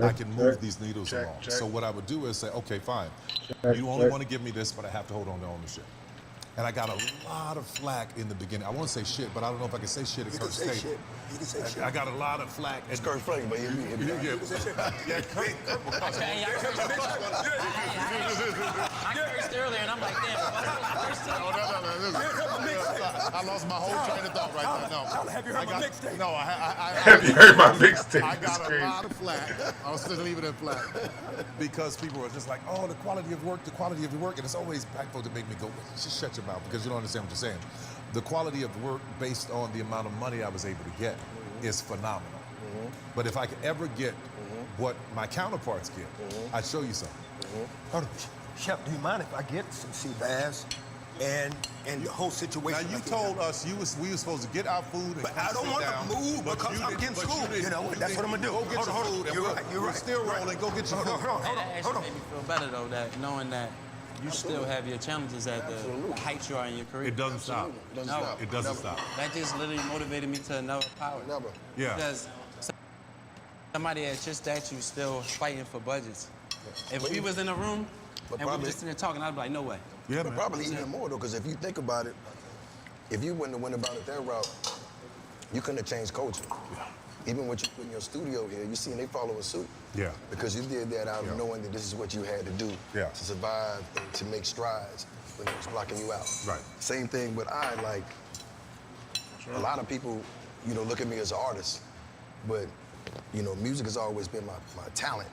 I can move these needles along. So what I would do is say, okay, fine. You only want to give me this, but I have to hold on to ownership. And I got a lot of flack in the beginning. I won't say shit, but I don't know if I can say shit at Kurt's table. You can say shit. I got a lot of flack. It's Kurt's flack, but hit me. Yeah, Kurt will cuss. I cursed earlier, and I'm like, damn, I lost my whole train of thought right now. No. Have you heard my mixtape? No, Have you heard my mixtape? I got a lot of flack. I'll still leave it at flack. Because people are just like, oh, the quality of work, and it's always black folks that make me go, just shut your mouth, because you don't understand what you're saying. The quality of work based on the amount of money I was able to get is phenomenal. But if I could ever get what my counterparts get, I'd show you something. Hold on. Chef, do you mind if I get some sea bass and the whole situation? Now you told us we were supposed to get our food and But I don't want to move because I'm getting schooled. You know, that's what I'm gonna do. Go get your food. You're right. We're still rolling. Go get your food. That actually made me feel better, though, that knowing that you still have your challenges at the height you are in your career. It doesn't stop. It doesn't stop. That just literally motivated me to another power. Never. Yeah. Because somebody at your statue still fighting for budgets. If we was in a room and we were just sitting there talking, I'd be like, no way. Yeah, But man. probably even more, though, because if you think about it, if you wouldn't have went about it that route, you couldn't have changed culture. Even what you put in your studio here, you see, and they follow a suit. Yeah. Because you did that out of knowing that this is what you had to do to survive and to make strides when it was blocking you out. Right. Same thing with like, a lot of people, you know, look at me as an artist, but, you know, music has always been my talent,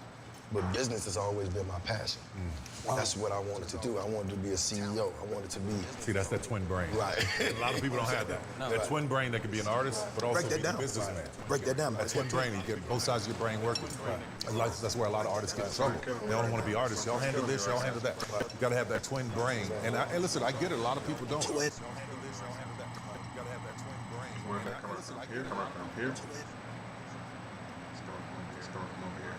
but business has always been my passion. That's what I wanted to do. I wanted to be a CEO. I wanted to be... See, that's that twin brain. Right. A lot of people don't have that. That twin brain that can be an artist, but also be a businessman. Break that down. That twin brain, you get both sides of your brain working. That's where a lot of artists get in trouble. They don't want to be artists. Y'all handle this, y'all handle that. You got to have that twin brain. And listen, I get it. A lot of people don't. Twin. Y'all handle this, y'all handle that. You got to have that twin brain. Where's that coming from? Here? Coming from here? It's coming from over here.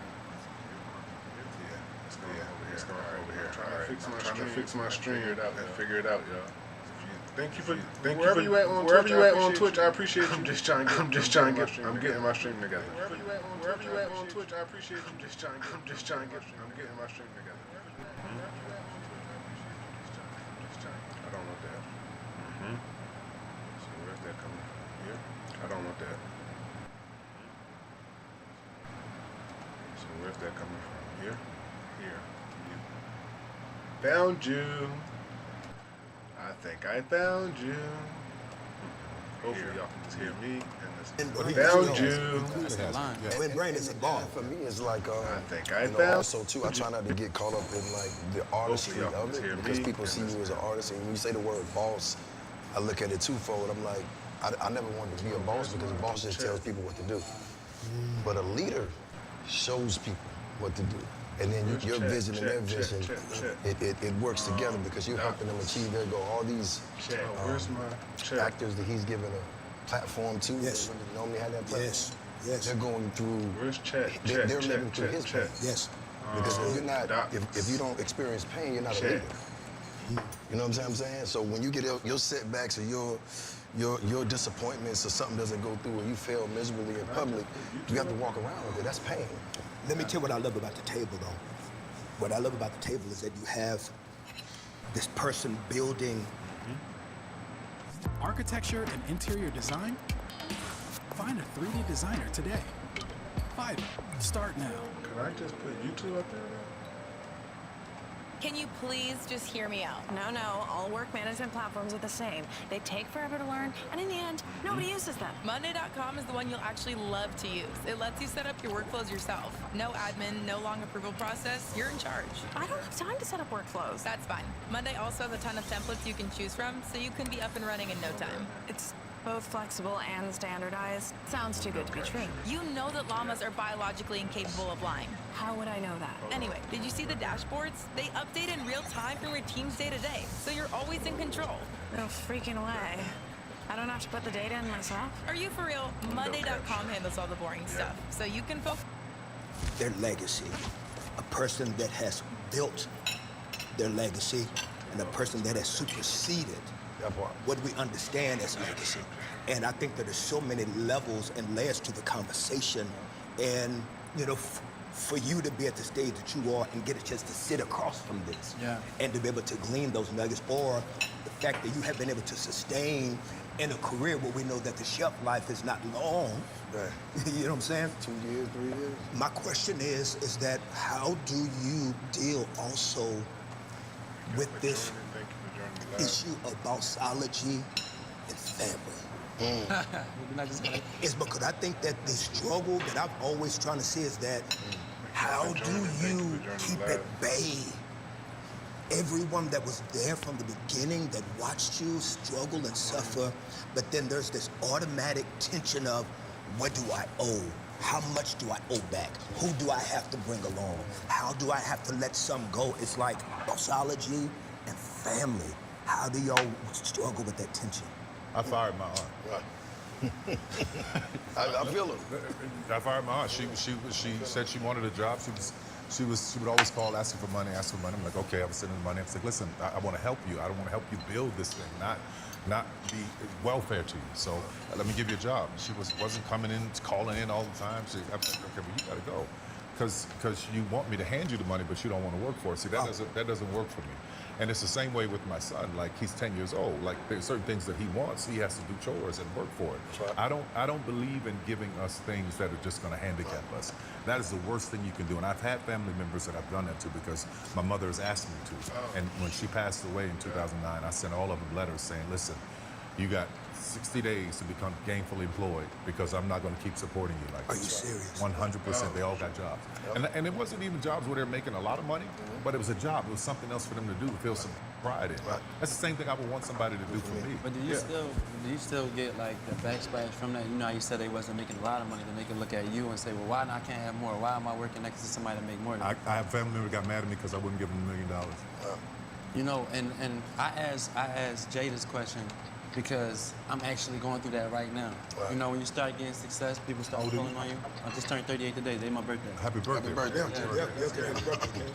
It's coming over here. Trying to fix my stream. Figure it out, y'all. Thank you for wherever you at on Twitch. I appreciate you. I'm just trying to get. I'm getting my stream together. Wherever you at on Twitch, I appreciate you. I'm getting my stream together. I don't want that. So where's that coming from? Here? I don't want that. So where's that coming from? Here? Here. Found you. I think I found you. Hopefully y'all can just hear me and found you. That's the line. Twin brain is a ball. For me, it's like, I think I you know, found also too, I try not to get caught up in like the artistry y'all of can hear it because me people see you as an artist, and when you say the word boss, I look at it twofold. I'm like, I never wanted to be a boss because a boss just tells people what to do. But a leader shows people what to do. And then your vision and their vision, it works together because you're helping them achieve their goal. All these actors that he's given a platform to, that wouldn't normally have that platform. Yes. They're going through, they're living through his pain. Yes. Because if you're not, if you don't experience pain, you're not a leader. You know what I'm saying? So when you get your setbacks or your disappointments or something doesn't go through or you fail miserably in public, you have to walk around with it. That's pain. Let me tell you what I love about the table, though. What I love about the table is that you have this person building. Architecture and interior design? Find a 3D designer today. Fiverr. Start now. Can I just put YouTube up there? Can you please just hear me out? No, all work management platforms are the same. They take forever to learn, and in the end, nobody uses them. Monday.com is the one you'll actually love to use. It lets you set up your workflows yourself. No admin, no long approval process. You're in charge. I don't have time to set up workflows. That's fine. Monday also has a ton of templates you can choose from, so you can be up and running in no time. It's both flexible and standardized. Sounds too good to be true. You know that llamas are biologically incapable of lying. How would I know that? Anyway, did you see the dashboards? They update in real time from your team's day to day, so you're always in control. No freaking way. I don't have to put the data in myself? Are you for real? Monday.com handles all the boring stuff, so you can focus. Their legacy. A person that has built their legacy and a person that has superseded what we understand as legacy. And I think that there's so many levels and layers to the conversation. And, you know, for you to be at the stage that you are and get a chance to sit across from this and to be able to glean those nuggets, or the fact that you have been able to sustain in a career where we know that the shelf life is not long. Right. You know what I'm saying? 2 years, 3 years. My question is that how do you deal also with this issue of bossology and family? It's because I think that the struggle that I've always trying to see is that how do you keep at bay everyone that was there from the beginning that watched you struggle and suffer, but then there's this automatic tension of what do I owe? How much do I owe back? Who do I have to bring along? How do I have to let some go? It's like bossology and family. How do y'all struggle with that tension? I fired my aunt. Right. I feel it. I fired my aunt. She said she wanted a job. She would always call asking for money. I'm like, okay, I was sending the money. I was like, listen, I want to help you. I don't want to help you build this thing, not be welfare to you. So let me give you a job. She wasn't coming in, calling in all the time. I'm like, okay, well, you gotta go, because you want me to hand you the money, but you don't want to work for it. See, that doesn't work for me. And it's the same way with my son. Like, he's 10 years old. Like, there's certain things that he wants. He has to do chores and work for it. Right. I don't believe in giving us things that are just going to handicap us. That is the worst thing you can do. And I've had family members that I've done that to because my mother has asked me to. And when she passed away in 2009, I sent all of them letters saying, listen, you got 60 days to become gainfully employed because I'm not going to keep supporting you like this. Are you serious? 100%. They all got jobs. And it wasn't even jobs where they're making a lot of money, but it was a job. It was something else for them to do, to feel some pride in. Right. That's the same thing I would want somebody to do for me. But do you still get like the backsplash from that? You know how you said they wasn't making a lot of money, then they can look at you and say, well, why not? I can't have more? Why am I working next to somebody to make more than me? I have family members got mad at me because I wouldn't give them $1 million. You know, and I asked Jay this question because I'm actually going through that right now. Right. You know, when you start getting success, people start pulling on you. I just turned 38 today. Today's my birthday. Happy birthday. Happy birthday.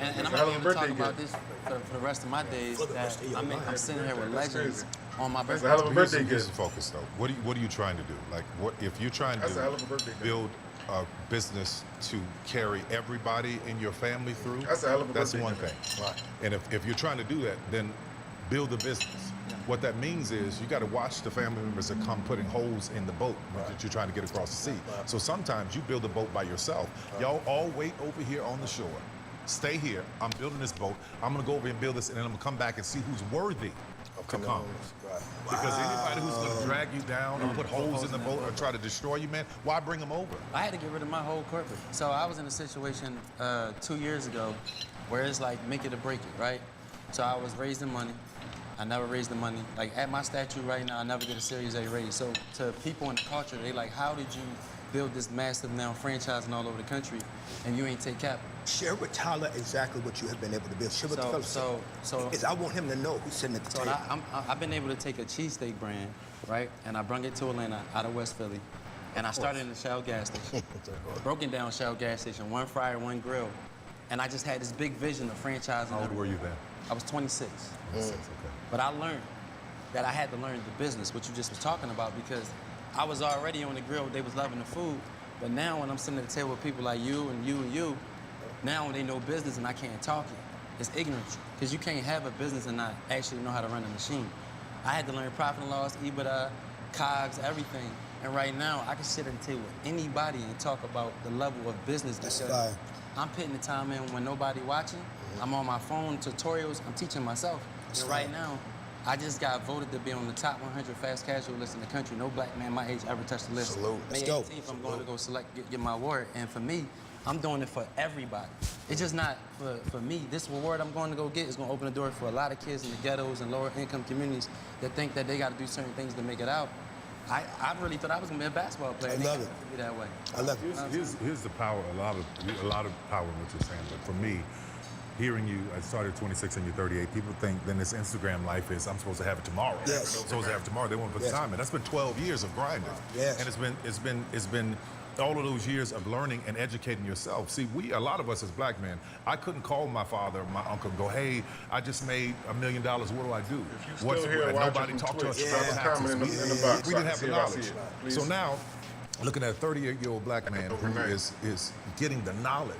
And I'm going to be able to talk about this for the rest of my days. That I'm sitting here with legends on my birthday. That's a hell of a birthday gift. Here's the focus, though. What are you trying to do? Like, what if you're trying That's a hell of a to birthday gift. build a business to carry everybody in your family through? That's a hell of a That's birthday one gift. thing. Right. And if you're trying to do that, then build a business. What that means is you got to watch the family members that come putting holes in the boat that you're trying to get across the sea. So sometimes you build a boat by yourself. Y'all all wait over here on the shore. Stay here. I'm building this boat. I'm going to go over and build this, and then I'm going to come back and see who's worthy to come. Because anybody who's going to drag you down or put holes in the boat or try to destroy you, man, why bring them over? I had to get rid of my whole corporate. So I was in a situation 2 years ago where it's like make it or break it, right? So I was raising money. I never raised the money. Like at my statue right now, I never get a Series A raise. So to people in the culture, they like, how did you build this massive now franchising all over the country and you ain't take capital? Share with Tyler exactly what you have been able to build. Share with the fellas. So I want him to know who's sitting at the table. I've been able to take a cheesesteak brand, right? And I brung it to Atlanta out of West Philly. And I started in the Shell gas station. Broken down Shell gas station, one fryer, one grill. And I just had this big vision of franchising. How old were you then? I was 26. 26, okay. But I learned that I had to learn the business, what you just was talking about, because I was already on the grill, they was loving the food. But now when I'm sitting at the table with people like you and you and you, now they know business and I can't talk it. It's ignorance, because you can't have a business and not actually know how to run a machine. I had to learn profit and loss, EBITDA, COGS, everything. And right now, I can sit at the table with anybody and talk about the level of business. That's fine. I'm putting the time in when nobody watching. I'm on my phone, tutorials, I'm teaching myself. And right now, I just got voted to be on the top 100 fast casual list in the country. No black man my age ever touched the list. Salute. May 18th, I'm going to go get my award. And for me, I'm doing it for everybody. It's just not for me. This award I'm going to go get is going to open the door for a lot of kids in the ghettos and lower income communities that think that they got to do certain things to make it out. I really thought I was going to be a basketball player. I love it. Be that way. I love it. Here's the power, a lot of power in what you're saying. But for me, hearing you, I started at 26 and you're 38, people think then this Instagram life is, I'm supposed to have it tomorrow. Yes. I'm supposed to have it tomorrow. They want to put the time in. That's been 12 years of grinding. Yes. And it's been all of those years of learning and educating yourself. See, a lot of us as black men, I couldn't call my father or my uncle and go, hey, I just made $1 million, what do I do? If you still here watching nobody from talked to us Twitch, about taxes. comment in the box. We didn't have the I knowledge. see it. Please. So now, looking at a 38-year-old black man who is getting the knowledge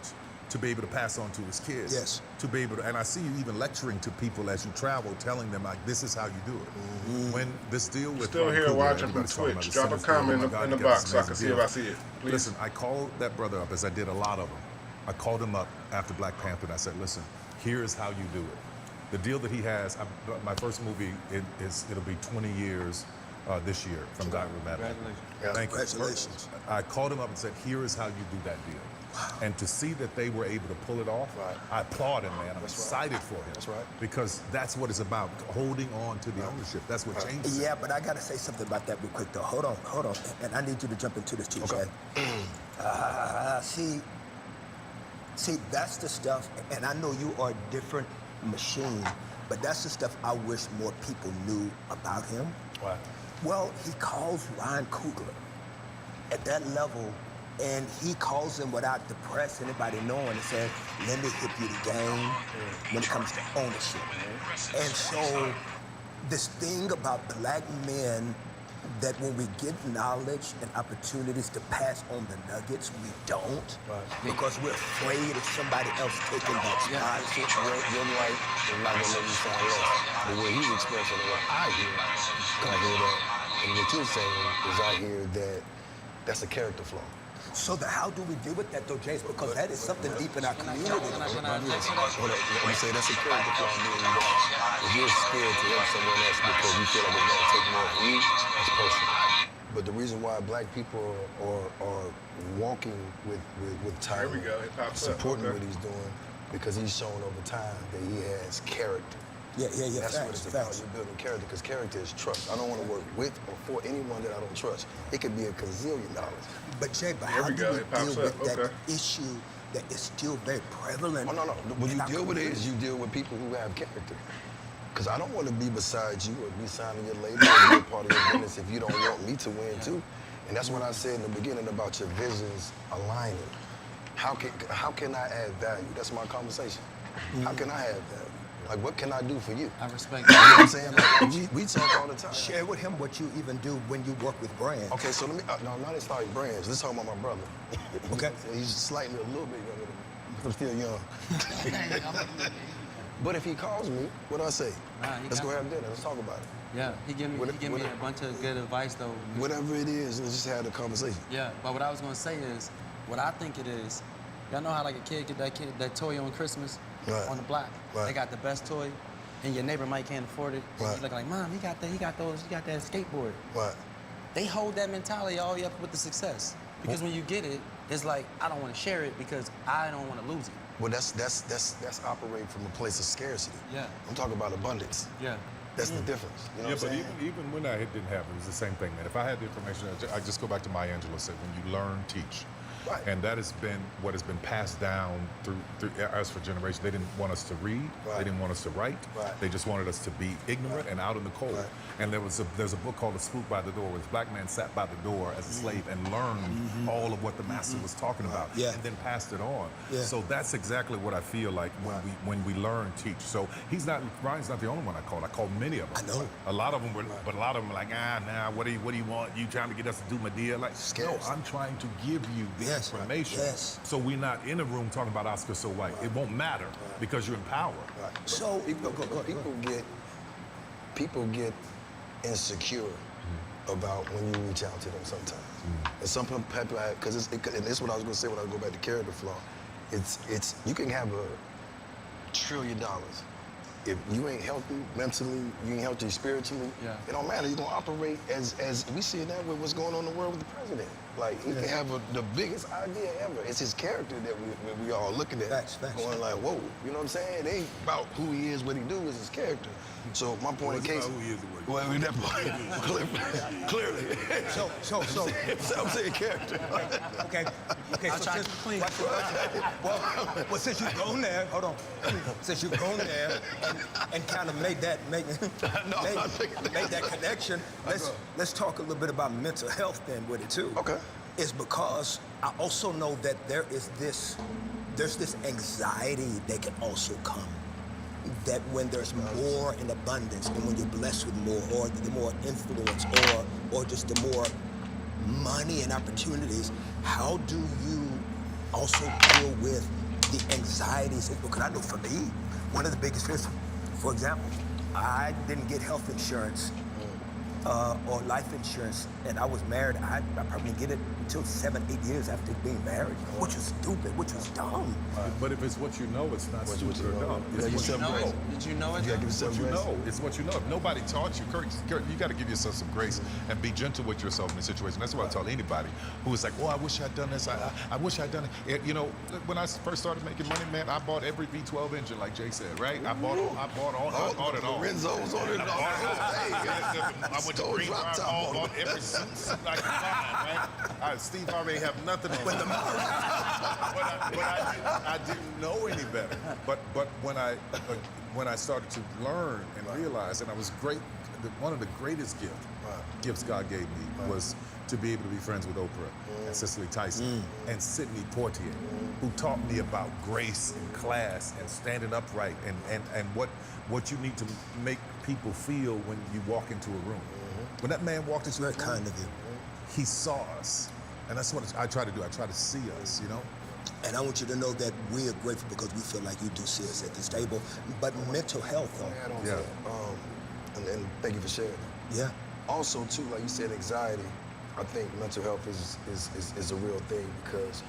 to be able to pass on to his kids. Yes. To be able to, and I see you even lecturing to people as you travel, telling them like, this is how you do it. When this deal with Still Ryan here Coogler, watching from everybody's talking about Twitch. the Drop a Simmons deal, comment oh my God, in the you got box this so I can amazing see if deal. I see it. Please. Listen, I called that brother up, as I did a lot of them. I called him up after Black Panther, and I said, listen, here's how you do it. The deal that he has, my first movie, it'll be 20 years this year from God Will Matter. Congratulations. Thank you. Congratulations. I called him up and said, here is how you do that deal. And to see that they were able to pull it off, I applaud him, man. I'm excited for him. That's right. Because that's what it's about, holding on to the ownership. That's what changes it. Yeah, but I gotta say something about that real quick though. Hold on. And I need you to jump into this too, Jay. See, that's the stuff, and I know you are a different machine, but that's the stuff I wish more people knew about him. Right. Well, he calls Ryan Coogler at that level, and he calls him without the press, anybody knowing, and says, let me hit you the game when it comes to ownership. And so this thing about black men, that when we get knowledge and opportunities to pass on the nuggets, we don't, because we're afraid of somebody else taking that spot. You're right. I'm not gonna let you sound less. But what he's expressing and what I hear, I hear that, and what you're saying is I hear that that's a character flaw. So how do we deal with that though, James? Because that is something deep in our community. Let me say that's a character flaw, meaning that if you're scared to help someone else because you feel like it's gonna take more of you, that's personal. But the reason why black people are walking with Tyler, Here we go. It pops up. supporting Okay. what he's doing, because he's shown over time that he has character. Yeah. That's what it's about. Facts. You're building character, because character is trust. I don't want to work with or for anyone that I don't trust. It could be $1 gazillion. But Jay, Here how we do go. we It pops deal with up. that Okay. issue that is still very prevalent? Oh, no. When in you our deal with it, community? is you deal with people who have character. Because I don't want to be beside you or be signing your label or be a part of your business if you don't want me to win too. And that's what I said in the beginning about your visions aligning. How can I add value? That's my conversation. How can I add value? Like, what can I do for you? I respect You know what I'm that. saying? Like, we talk all the time. Share with him what you even do when you work with brands. Okay, so let me, no, I'm not installing brands. Let's talk about my brother. Okay. He's slightly a little bit younger than me. I'm still young. But if he calls me, what do I say? Let's go have dinner. Let's talk about it. Yeah, he give me a bunch of good advice though. Whatever it is, let's just have a conversation. Yeah, but what I was gonna say is, what I think it is, y'all know how like a kid get that toy on Christmas on the block. Right. They got the best toy, and your neighbor might can't afford it. Right. He's looking like, Mom, he got that skateboard. Right. They hold that mentality all the way up with the success. Because when you get it, it's like I don't want to share it because I don't want to lose it. Well, that's operating from a place of scarcity. Yeah. I'm talking about abundance. Yeah. That's the difference. You know Yeah, what but I'm saying? even when that didn't happen, it was the same thing, man. If I had the information, I just go back to Maya Angelou said, when you learn, teach. Right. And that has been what has been passed down through us for generations. They didn't want us to read. Right. They didn't want us to write. Right. They just wanted us to be ignorant and out in the cold. Right. And there's a book called The Spook by the Door, where this black man sat by the door as a slave and learned all of what the master was talking about, Yeah. and then passed it on. Yeah. So that's exactly what I feel like when we learn, teach. So Ryan's not the only one I called. I called many of them. I know. A lot of them were, but a lot of them were like, what do you want? You trying to get us to do my deal? Like, no, Scarce. I'm trying to give you the Yes, information. yes. So we're not in a room talking about Oscar so white. It won't matter because you're in power. Right. So People get insecure about when you reach out to them sometimes. And some people have, because and this is what I was going to say when I go back to character flaw. It's you can have $1 trillion. If you ain't healthy mentally, you ain't healthy spiritually, it don't matter. You're gonna operate as we see it now with what's going on in the world with the president. Like he can have the biggest idea ever. It's his character that we all looking at, Facts. going like, whoa, you know what I'm saying? It ain't about who he is, what he do, is his character. So my point in case, who he is and what he well, that point, clearly. So I'm saying character. Okay. I'll So try to since, keep clean. well, since you've gone there, hold on. Since you've gone there and kind of made that connection, let's talk a little bit about mental health then with it too. Okay. It's because I also know that there's this anxiety that can also come. That when there's more in abundance and when you're blessed with more, or the more influence, or just the more money and opportunities, how do you also deal with the anxieties, because I know for me, one of the biggest fears, for example, I didn't get health insurance or life insurance, and I was married. I probably didn't get it until 7, 8 years after being married, which was stupid, which was dumb. But if it's what you know, it's not stupid or dumb. It's Did what you know. Did you know it? You gotta give It's yourself what you grace. know. It's what you know. If nobody taught you, Kurt, you got to give yourself some grace and be gentle with yourself in the situation. That's what I tell anybody who is like, oh, I wish I'd done this. I wish I'd done it. You know, when I first started making money, man, I bought every V12 engine, like Jay said, right? I bought all it all. Renzo's on it. I went to Green Rock, bought every suit I could find, right? Steve Harvey have nothing on it. I didn't know any better. But when I started to learn and realize, and I was great, one of the greatest gifts God gave me was to be able to be friends with Oprah and Cicely Tyson and Sidney Poitier, who taught me about grace and class and standing upright and what you need to make people feel when you walk into a room. When that man walked into a room, kind of you. he saw us. And that's what I try to do. I try to see us, you know? And I want you to know that we are grateful because we feel like you do see us at this table. But mental health, though. Yeah. And thank you for sharing that. Yeah. Also, too, like you said, anxiety. I think mental health is a real thing because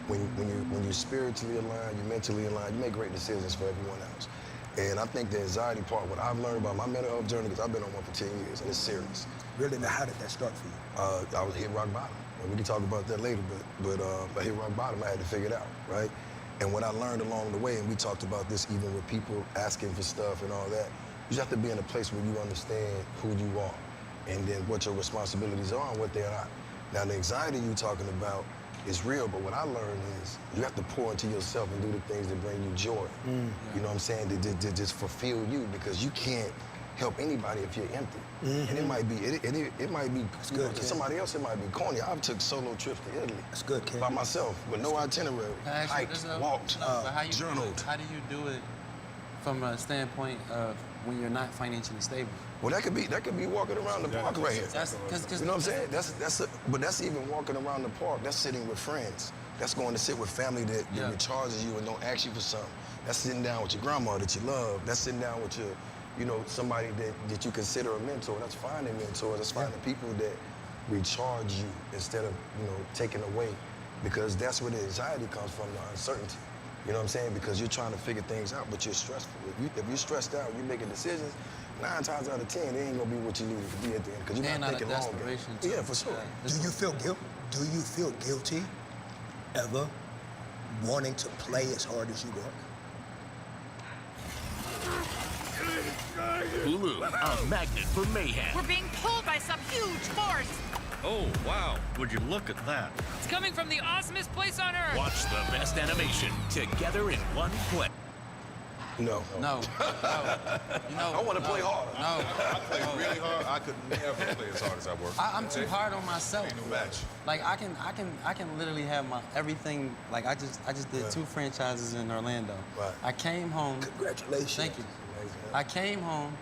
when you're spiritually aligned, you're mentally aligned, you make great decisions for everyone else. And I think the anxiety part, what I've learned about my mental health journey, because I've been on one for 10 years, and it's serious. Really? Now, how did that start for you? I was hit rock bottom. And we can talk about that later, but I hit rock bottom, I had to figure it out, right? And what I learned along the way, and we talked about this even with people asking for stuff and all that, you have to be in a place where you understand who you are and then what your responsibilities are and what they're not. Now, the anxiety you're talking about is real, but what I learned is you have to pour into yourself and do the things that bring you joy. You know what I'm saying? To just fulfill you, because you can't help anybody if you're empty. And it might be, it might be, to somebody else, it might be corny. I've took solo trips to Italy. That's good, Ken. By myself, with no itinerary. Hiked, walked, but how you journaled. How do you do it from a standpoint of when you're not financially stable? Well, that could be walking around the park right here. You know what I'm saying? But that's even walking around the park. That's sitting with friends. That's going to sit with family that recharges you and don't ask you for something. That's sitting down with your grandma that you love. That's sitting down with your, somebody that you consider a mentor. That's finding mentors. That's finding people that recharge you instead of, taking away. Because that's where the anxiety comes from, the uncertainty. You know what I'm saying? Because you're trying to figure things out, but you're stressful. If you're stressed out, you're making decisions, 9 times out of 10, it ain't gonna be what you needed to be at the end, because you're not thinking long game. Yeah, for sure. Do you feel guilty ever wanting to play as hard as you work? Hulu, a magnet for mayhem. We're being pulled by some huge force. Oh, wow. Would you look at that? It's coming from the awesomest place on earth. Watch the best animation together in one place. No. I want to play harder. I play really hard. I could never play as hard as I work. I'm too hard on myself. Ain't no match. Like I can literally have my everything. Like I just did 2 franchises in Orlando. Right. I came home. Congratulations. Thank you. I came home.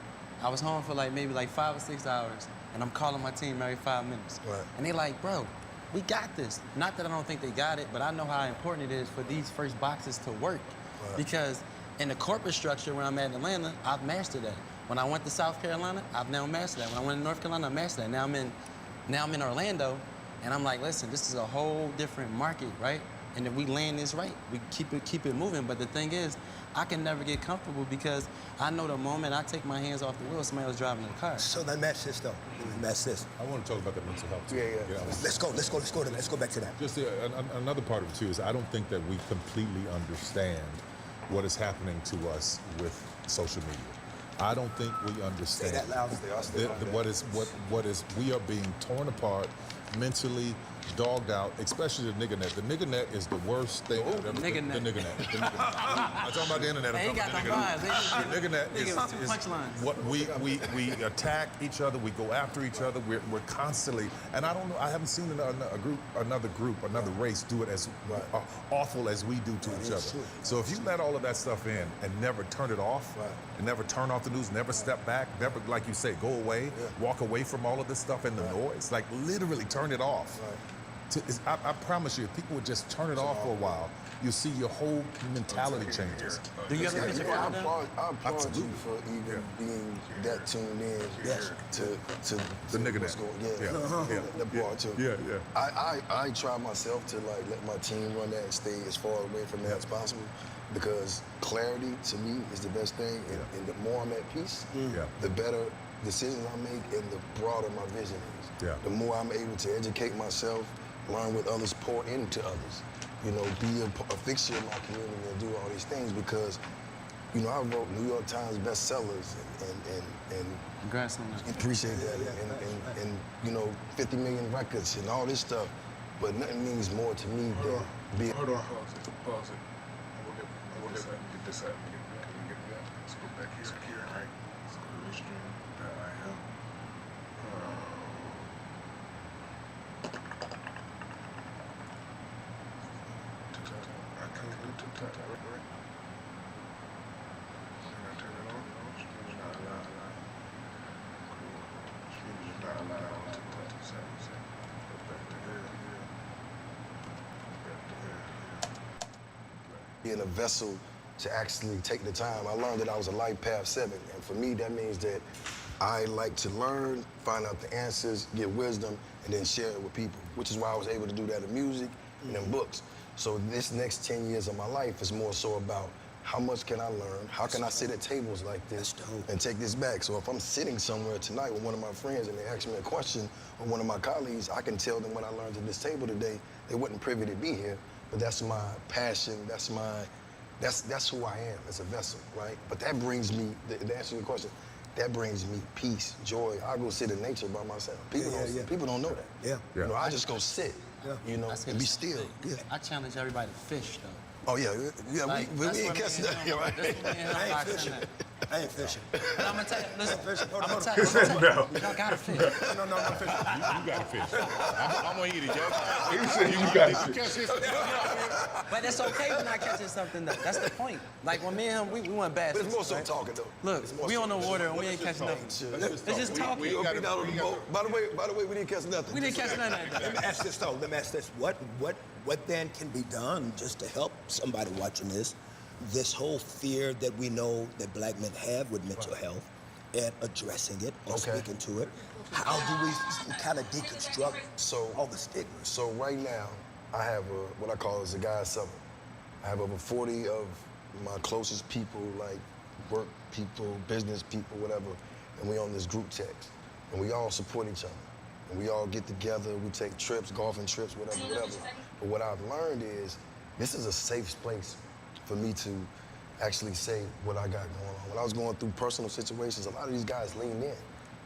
I was home for maybe 5 or 6 hours, and I'm calling my team every 5 minutes. Right. And they like, bro, we got this. Not that I don't think they got it, but I know how important it is for these first boxes to work. Right. Because in the corporate structure where I'm at in Atlanta, I've mastered that. When I went to South Carolina, I've now mastered that. When I went to North Carolina, I mastered that. Now I'm in Orlando, and I'm like, listen, this is a whole different market, right? And if we land this right, we keep it moving. But the thing is, I can never get comfortable because I know the moment I take my hands off the wheel, somebody else driving the car. So then match this though. Match this. I want to talk about the mental health too. Yeah. Let's go back to that. Just another part of it too is I don't think that we completely understand what is happening to us with social media. I don't think we understand. Say that loud. What is we are being torn apart mentally, dogged out, especially the nigga net. The nigga net is the worst thing I've ever nigga net. The nigga net. I'm talking about the internet. They ain't got no vibes. The nigga net is punchlines. what we attack each other. We go after each other. We're constantly, and I don't know. I haven't seen another race do it as awful as we do to each other. True. So if you let all of that stuff in and never turn it off, and never turn off the news, never step back, never, like you say, go away, walk away from all of this stuff and the noise, like literally turn it off. I promise you, if people would just turn it off for a while, you'll see your whole mentality changes. Do you ever picture I now? applaud you for even being that tuned in to The nigga what's that. going. Yeah. That part too. Yeah. I try myself to like let my team run that and stay as far away from that as possible, because clarity to me is the best thing, and the more I'm at peace, the better decisions I make and the broader my vision is. Yeah. The more I'm able to educate myself, learn with others, pour into others, be a fixture in my community and do all these things, because, I wrote New York Times bestsellers and Congrats on that. appreciate that, and 50 million records and all this stuff, but nothing means more to me than being. Hold on, pause it. We'll get this out. Can we get that? Let's go back here. Secure, right? Let's go to restream.im. I can't do TikTok, right? Can I turn it on? No, stream's not allowed. Cool. Stream's not allowed on TikTok. Go back to here. Back to here. Being a vessel to actually take the time. I learned that I was a life path 7, and for me, that means that I like to learn, find out the answers, get wisdom, and then share it with people, which is why I was able to do that in music and in books. So this next 10 years of my life is more so about how much can I learn, how can I sit at tables like this and take this back. So if I'm sitting somewhere tonight with one of my friends and they ask me a question, or one of my colleagues, I can tell them what I learned at this table today. They wasn't privy to be here, but that's my passion, that's who I am as a vessel, right? But that brings me, to answer your question, that brings me peace, joy. I go sit in nature by myself. People don't know that. Yeah. I just go sit, and be still. I challenge everybody to fish, though. Oh, yeah, Like, we that's ain't what catching me that, and right? him- that's what me and him I ain't boxing fishing. at. I ain't fishing. But I'm gonna tell you, listen, I'm gonna tell He said no. y'all gotta fish. No, I'm fishing. You got to fish. I'm going to eat it, yo. He said you got it. Catch this. But it's okay when I catching something, though. That's the point. Like, when me and him, we went bad. But it's more so right? talking, though. Look, It's more we so on the talking. water and we ain't catching nothing. It's just talking. We gonna be down on the boat. By the way, we didn't catch nothing. We didn't catch nothing like Let me that. ask this though. Let me ask this. What then can be done just to help somebody watching this whole fear that we know that black men have with mental health, and addressing it or speaking to it? How do we kind of deconstruct all the stigmas? So right now, I have what I call as a guy summer. I have over 40 of my closest people, like work people, business people, whatever, and we on this group text, and we all support each other, and we all get together. We take trips, golfing trips, whatever. But what I've learned is this is a safe place for me to actually say what I got going on. When I was going through personal situations, a lot of these guys leaned in.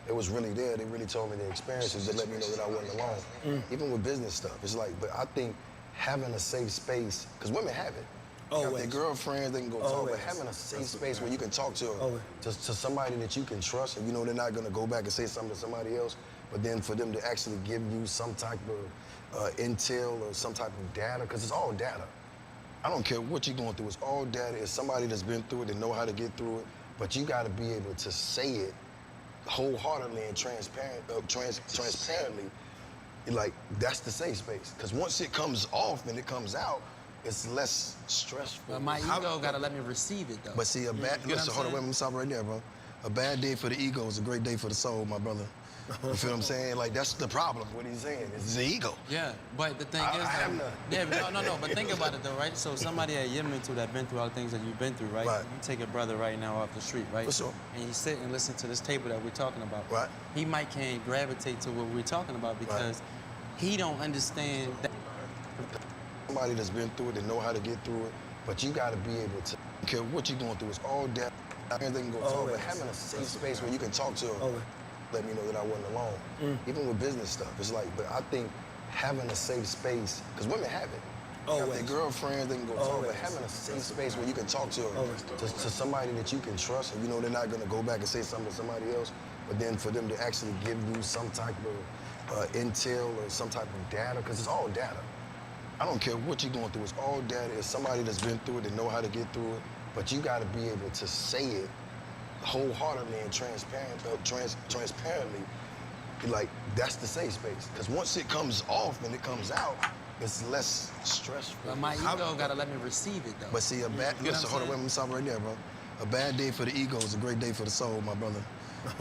It was really there. They really told me their experiences that let me know that I wasn't alone. Even with business stuff, it's like, but I think having a safe space, because women have it. They got their girlfriends, they can go talk, but having a safe space where you can talk to them, to somebody that you can trust, and you know they're not gonna go back and say something to somebody else, but then for them to actually give you some type of intel or some type of data, because it's all data. I don't care what you're going through, it's all data. It's somebody that's been through it, that know how to get through it, but you gotta be able to say it wholeheartedly and transparently. Like, that's the safe space. Because once it comes off and it comes out, it's less stressful. But my ego gotta let me receive it, though. But see, listen, hold on, wait, let me stop right there, bro. A bad day for the ego is a great day for the soul, my brother. You feel what I'm saying? Like, that's the problem, what he's saying. It's the ego. Yeah, but the thing I is, have though, none. yeah, no, but think about it though, right? So somebody at your mentor that been through all the things that you've been through, right? Right. You take a brother right now off the street, right? For sure. And you sit and listen to this table that we're talking about. Right. He might can't gravitate to what we're talking about because he don't understand that. Somebody that's been through it, that know how to get through it, but you gotta be able to, I don't care what you're going through, it's all data. Everything can go talk, but having a safe space where you can talk to them, let me know that I wasn't alone. Even with business stuff, it's like, but I think having a safe space, because women have it. They got their girlfriends, they can go talk, but having a safe space where you can talk to them, to somebody that you can trust, and you know they're not gonna go back and say something to somebody else, but then for them to actually give you some type of intel or some type of data, because it's all data. I don't care what you're going through, it's all data. It's somebody that's been through it, that know how to get through it, but you gotta be able to say it wholeheartedly and transparently. like, that's the safe space. Because once it comes off and it comes out, it's less stressful. But my ego gotta let me receive it though. But see, listen, hold on, wait, let me stop right there, bro. A bad day for the ego is a great day for the soul, my brother.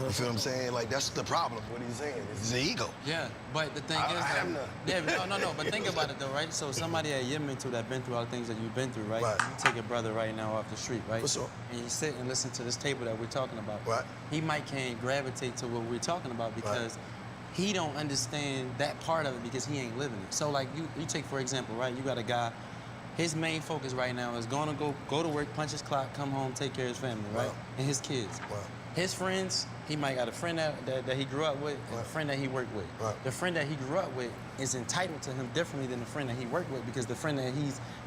You feel what I'm saying? Like, that's the problem, what he's saying. It's the ego. Yeah, but the thing is, have none. yeah, no, but think about it though, right? So somebody at your mentor that been through all the things that you've been through, right? Right. You take a brother right now off the street, right? For sure. And you sit and listen to this table that we're talking about. Right. He might can't gravitate to what we're talking about because he don't understand that part of it because he ain't living it. So like you take for example, right? You got a guy, his main focus right now is gonna go to work, punch his clock, come home, take care of his family, right? And his kids. Right. His friends, he might got a friend that he grew up with and a friend that he worked with. Right. The friend that he grew up with is entitled to him differently than the friend that he worked with because the friend that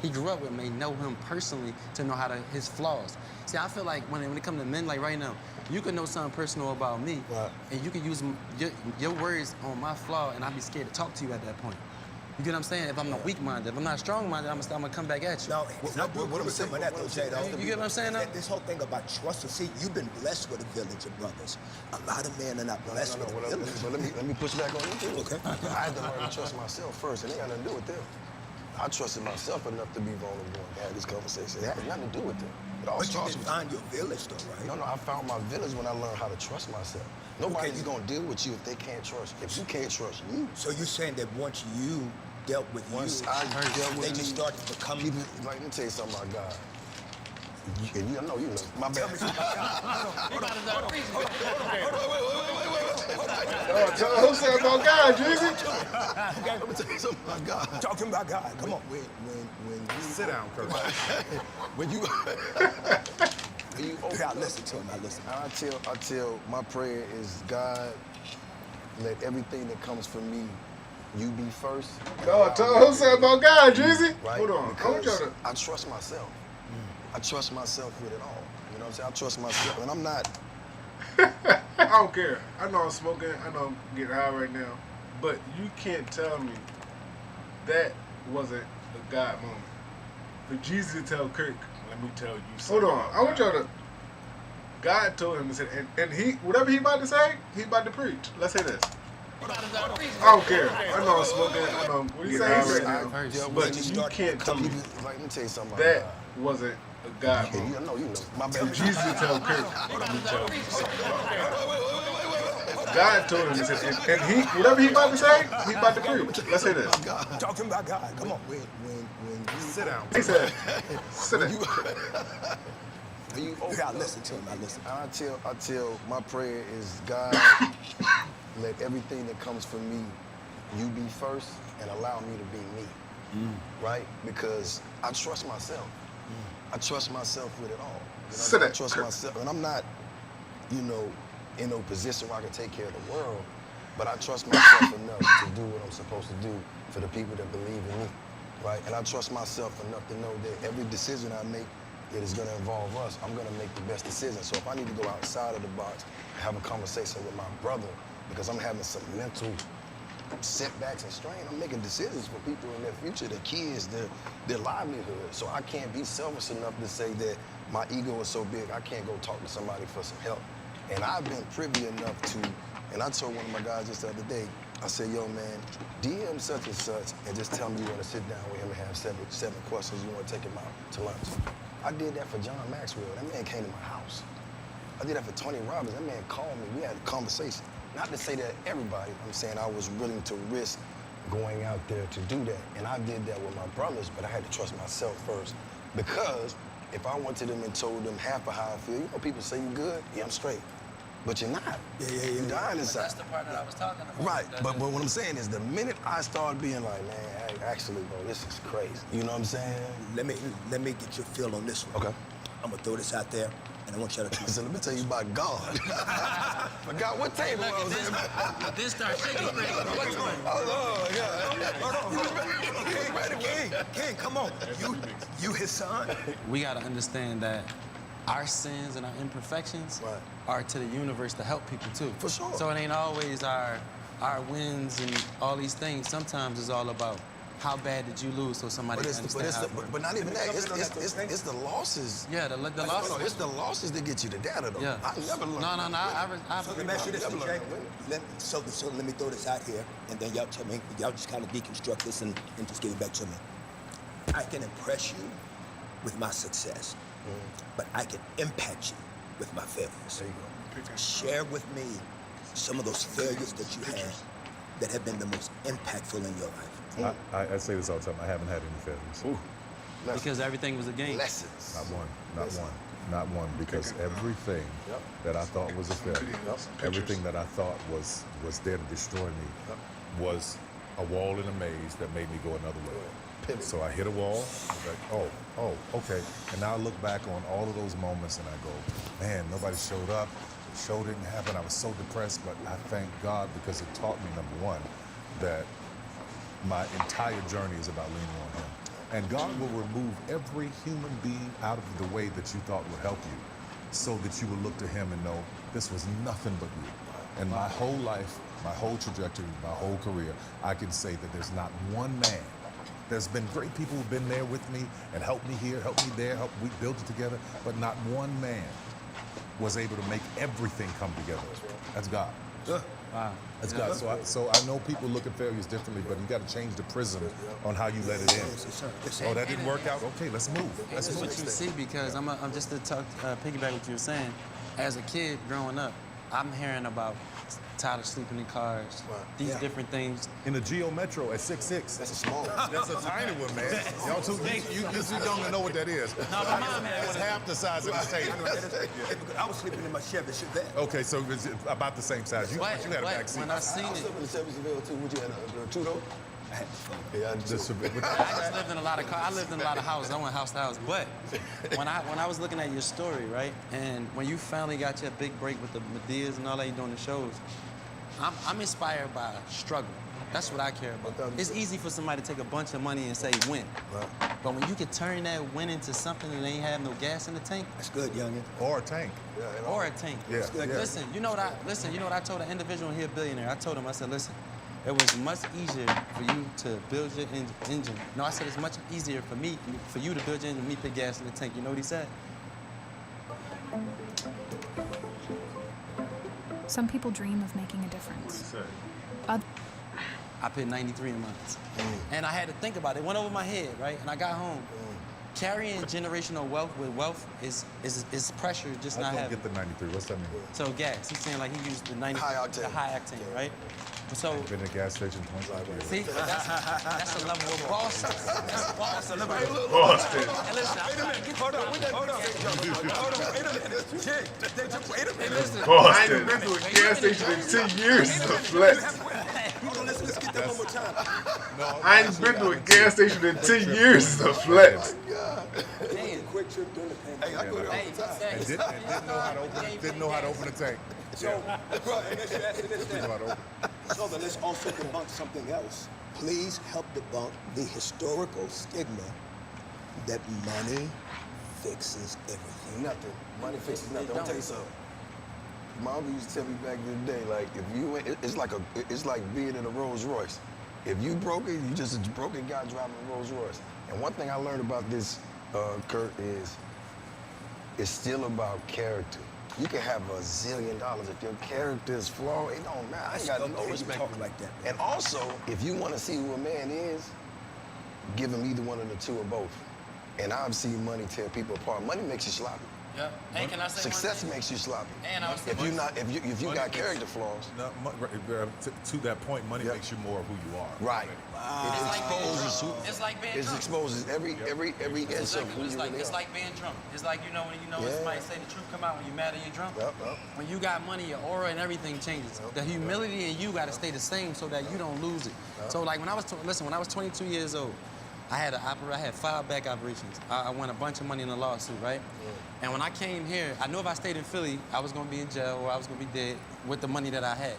he grew up with may know him personally to know his flaws. See, I feel like when it comes to men, like right now, you can know something personal about me, and you can use your words on my flaw, and I'd be scared to talk to you at that point. You get what I'm saying? If I'm not weak-minded, if I'm not strong-minded, I'm gonna come back at you. No, what I'm saying about that, though, Jay, though. You get what I'm saying now? This whole thing about trust. See, you've been blessed with a village of brothers. A lot of men are not blessed with a village. But let me push back on you, too. Okay. I had to learn to trust myself first, and it ain't got nothing to do with them. I trusted myself enough to be vulnerable and have this conversation. It had nothing to do with them. It all But you starts didn't with... find your village, though, right? No, I found my village when I learned how to trust myself. Nobody's gonna deal with you if they can't trust you. If you can't trust you. So you're saying that once you dealt with Once you, I dealt with they just started to become... People, like, let me tell you something about God. And you know, my bad. Who said about God, Jeezy? Let me tell you something about God. Talking about God, come on. When you... Sit down, Kurt. when you I listen to him, I listen. I tell, my prayer is, God, let everything that comes from me, you be first. Who said about God, Jeezy? Right? Hold on. I want y'all Because to... I trust myself. I trust myself with it all. You know what I'm saying? I trust myself, and I'm not... I don't care. I know I'm smoking. I know I'm getting high right now. But you can't tell me that wasn't a God moment. For Jesus to tell Kirk, let me tell you something. Hold on. I want y'all to... God told him to say, and he, whatever he about to say, he about to preach. Let's say this. I don't care. I know I'm smoking. I know I'm getting high right now. But you can't tell me Like, let me tell you something about that God. wasn't a God moment. You know. My For bad. Jesus to tell Kirk, let me tell you something. God told him to say, and he, whatever he about to say, he about to preach. Let's say this. Talking about God, come on. When you... Sit down. He said, sit down. I listen to him, I listen. I tell, my prayer is, God, let everything that comes from me, you be first, and allow me to be me. Right? Because I trust myself. I trust myself with it all. You know, I trust myself, and I'm not, in no position where I can take care of the world, but I trust myself enough to do what I'm supposed to do for the people that believe in me, right? And I trust myself enough to know that every decision I make that is gonna involve us, I'm gonna make the best decision. So if I need to go outside of the box and have a conversation with my brother because I'm having some mental setbacks and strain, I'm making decisions for people in their future, their kids, their livelihood. So I can't be selfish enough to say that my ego is so big, I can't go talk to somebody for some help. And I've been privy enough to, and I told one of my guys just the other day, I said, yo, man, DM such and such and just tell me you want to sit down with him and have seven questions you want to take him out to lunch. I did that for John Maxwell. That man came to my house. I did that for Tony Robbins. That man called me. We had a conversation. Not to say that everybody, I'm saying I was willing to risk going out there to do that. And I did that with my brothers, but I had to trust myself first. Because if I went to them and told them half of how I feel, people say you good, yeah, I'm straight. But you're not. You're dying inside. That's the part that I was talking about. Right, but what I'm saying is the minute I start being like, man, actually, bro, this is crazy. You know what I'm saying? Let me get your feel on this one. Okay. I'm gonna throw this out there, and I want y'all to... So let me tell you about God. Forgot what table I was in. This starts shaking. What's going on? King, come on. You his son? We gotta understand that our sins and our imperfections are to the universe to help people too. For sure. So it ain't always our wins and all these things. Sometimes it's all about how bad did you lose so somebody can understand how it works. But not even that. It's the losses. Yeah, the losses. No, it's the losses that get you the data, though. Yeah. I never learned. No. So let me ask you this, okay? So let me throw this out here, and then y'all tell me, y'all just kind of deconstruct this and just give it back to me. I can impress you with my success, but I can impact you with my failures. There you go. Share with me some of those failures that you had that have been the most impactful in your life. I say this all the time. I haven't had any failures. Because everything was a game. Lessons. Not one. Because everything that I thought was a failure, everything that I thought was there to destroy me, was a wall in a maze that made me go another way. Pivot. So I hit a wall. Like, oh, okay. And now I look back on all of those moments and I go, man, nobody showed up. The show didn't happen. I was so depressed, but I thank God because it taught me, number one, that my entire journey is about leaning on Him. And God will remove every human being out of the way that you thought would help you so that you will look to Him and know this was nothing but you. And my whole life, my whole trajectory, my whole career, I can say that there's not one man. There's been great people who've been there with me and helped me here, helped me there, we built it together, but not one man was able to make everything come together. That's God. Wow. That's God. So I know people look at failures differently, but you got to change the prism on how you let it in. Oh, that didn't work out? Okay, let's move. This is what you see, because I'm just to talk, piggyback what you were saying. As a kid growing up, I'm hearing about Tyler sleeping in cars, these different things. In the Geo Metro at 6'6". That's a small one. That's a tiny one, man. Y'all too young to know what that is. No, my mom had It's half the size of the table. I was sleeping in my Chevy. Okay, so it's about the same size. You had a back seat. When I seen I was it, living in Sevierville too. Would you have a two-door? I had the phone. Yeah, I just. I just lived in a lot of cars. I lived in a lot of houses. I went house to house. But when I was looking at your story, right, and when you finally got your big break with the Medeas and all that you doing the shows, I'm inspired by struggle. That's what I care about. It's easy for somebody to take a bunch of money and say win. Right. But when you can turn that win into something that ain't have no gas in the tank, That's good, youngin. Or a tank. or a tank. Yeah. Listen, you know what I told an individual here, billionaire. I told him, I said, listen, it was much easier for you to build your engine. No, I said it's much easier for you to build your engine than me put gas in the tank. You know what he said? Some people dream of making a difference. I put 93 in mine. And I had to think about it. It went over my head, right? And I got home. Carrying generational wealth with wealth is pressure just I not don't having. get the 93. What's that mean? So gas. He's saying like he used the 90. High octane. The high octane, right? So Been in a gas station 25 years. see, that's a level of boss. That's boss. Boston. And listen, Hold on, wait a minute. Wait a minute. I ain't been to a gas station in 10 years. It's a flex. Hold on, let's get that one more time. I ain't been to a gas station in 10 years. It's a flex. Quick trip during the pandemic. Hey, I go there all the time. And didn't know how to open a tank. So, bro, and let's ask this then. So then let's also debunk something else. Please help debunk the historical stigma that money fixes everything. Nothing. Money fixes nothing. I'll tell you something. My uncle used to tell me back in the day, like, if you, it's like being in a Rolls Royce. If you broke it, you just a broken guy driving a Rolls Royce. And one thing I learned about this, Kurt, is it's still about character. You can have $1 zillion if your character is flawed. It don't matter. I ain't got no respect. Talk like that. And also, if you want to see who a man is, give him either one of the two or both. And I've seen money tear people apart. Money makes you sloppy. Yeah. Hey, can I say Success one thing? makes you sloppy. And I was If you got character flaws. No, to that point, money makes you more of who you are. Right. It exposes who. It's like being It drunk. exposes every inch of who you really It's are. like being drunk. It's like, when somebody say the truth come out when you're mad and you're drunk. Yep. When you got money, your aura and everything changes. The humility in you got to stay the same so that you don't lose it. So like when I was 22 years old, I had 5 back operations. I won a bunch of money in a lawsuit, right? And when I came here, I knew if I stayed in Philly, I was gonna be in jail or I was gonna be dead with the money that I had.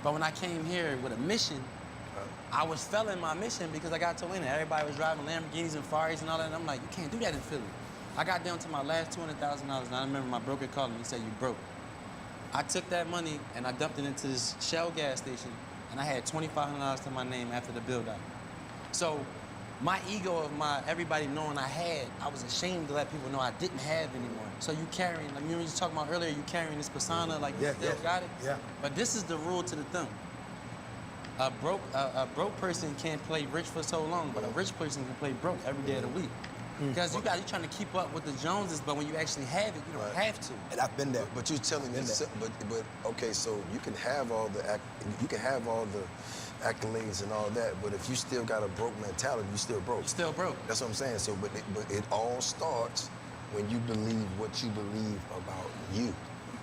But when I came here with a mission, I was failing my mission because I got told in it. Everybody was driving Lamborghinis and Ferraris and all that, and I'm like, you can't do that in Philly. I got down to my last $200,000, and I remember my broker called me. He said, you broke. I took that money and I dumped it into this Shell gas station, and I had $2,500 to my name after the build out. So my ego of everybody knowing I was ashamed to let people know I didn't have anymore. So you carrying, like you were just talking about earlier, you carrying this persona like you still got it. Yeah. But this is the rule to the thing. A broke person can't play rich for so long, but a rich person can play broke every day of the week. Because you're trying to keep up with the Joneses, but when you actually have it, you don't have to. And I've been there. But you're telling me, but okay, so you can have all the accolades and all that, but if you still got a broke mentality, you still broke. You're still broke. That's what I'm saying. So, but it all starts when you believe what you believe about you.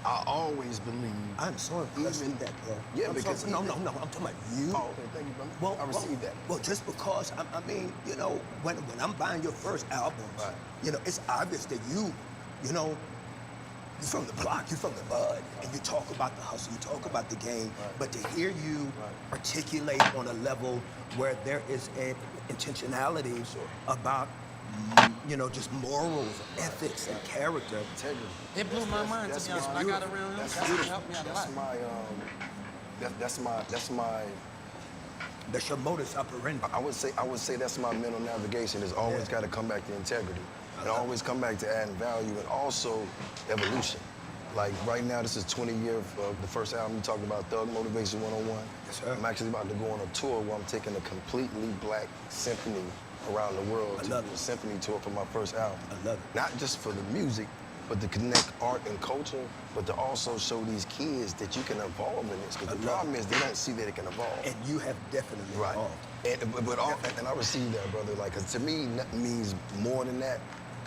I always believe. I'm so impressed with that, bro. Yeah, because no, I'm talking about you. Oh, okay, thank you, brother. Well, I received that. Well, just because I mean, you know, when I'm buying your first album, right. You know, it's obvious that you know, you're from the block, you're from the mud, and you talk about the hustle, you talk about the game, but to hear you articulate on a level where there is an intentionality about, you know, just morals, ethics, and character. Integrity. It blew my mind, to be honest. When I got around him, That's that beautiful. helped me out a lot. That's your modus operandi. I would say that's my mental navigation. It's always got to come back to integrity, and always come back to adding value, and also evolution. Like right now, this is 20 years of the first album you talked about, Thug Motivation 101. Yes, sir. I'm actually about to go on a tour where I'm taking a completely black symphony around the world to do a symphony tour for my first album. I love it. Not just for the music, but to connect art and culture, but to also show these kids that you can evolve in this. Because the problem is they don't see that it can evolve. And you have definitely evolved. And I received that, brother. Like, 'cause to me, nothing means more than that,